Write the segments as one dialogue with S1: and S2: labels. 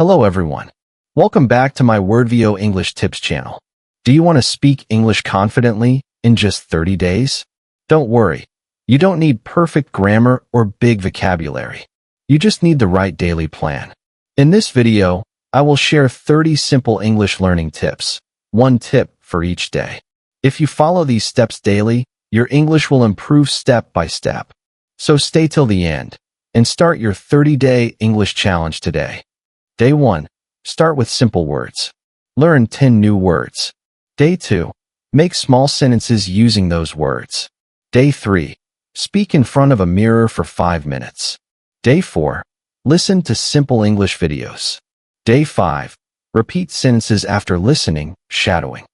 S1: Hello everyone. Welcome back to my Wordvoi English Tips channel. Do you want to speak English confidently in just 30 days? Don't worry. You don't need perfect grammar or big vocabulary. You just need the right daily plan. In this video, I will share 30 simple English learning tips, one tip for each day. If you follow these steps daily, your English will improve step by step. So stay till the end and start your 30-day English challenge today. Day 1. Start with simple words. Learn 10 new words. Day 2. Make small sentences using those words. Day 3. Speak in front of a mirror for 5 minutes. Day 4. Listen to simple English videos. Day 5. Repeat sentences after listening, shadowing.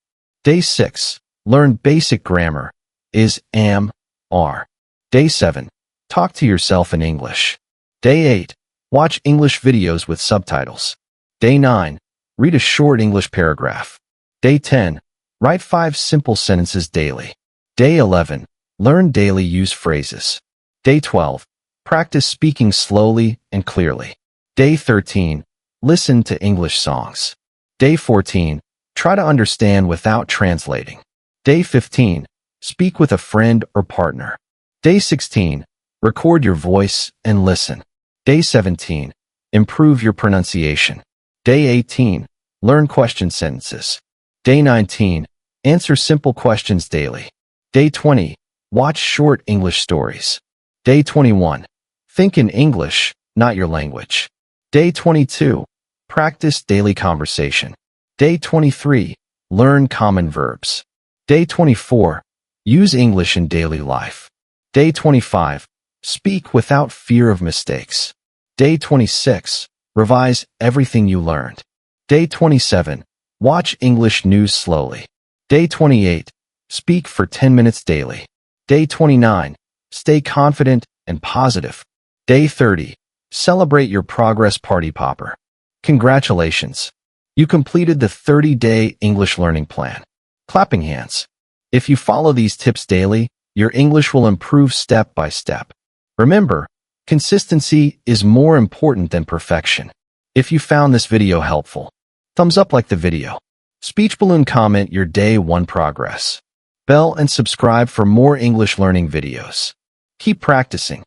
S1: Day 6. Learn basic grammar, is, am, are. Day 7. Talk to yourself in English. Day 8. Watch English videos with subtitles. Day 9. Read a short English paragraph. Day 10. Write 5 simple sentences daily. Day 11. Learn daily use phrases. Day 12. Practice speaking slowly and clearly. Day 13. Listen to English songs. Day 14. Try to understand without translating. Day 15. Speak with a friend or partner. Day 16. Record your voice and listen. Day 17. Improve your pronunciation. Day 18. Learn question sentences. Day 19. Answer simple questions daily. Day 20. Watch short English stories. Day 21. Think in English, not your language. Day 22. Practice daily conversation. Day 23. Learn common verbs. Day 24. Use English in daily life. Day 25. Speak without fear of mistakes. Day 26. Revise everything you learned. Day 27. Watch English news slowly. Day 28. Speak for 10 minutes daily. Day 29. Stay confident and positive. Day 30. Celebrate your progress party popper. Congratulations. You completed the 30-day English learning plan. Clapping hands. If you follow these tips daily, your English will improve step by step. Remember, consistency is more important than perfection. If you found this video helpful, thumbs up like the video. Speech balloon comment your day 1 progress. Bell and subscribe for more English learning videos. Keep practicing.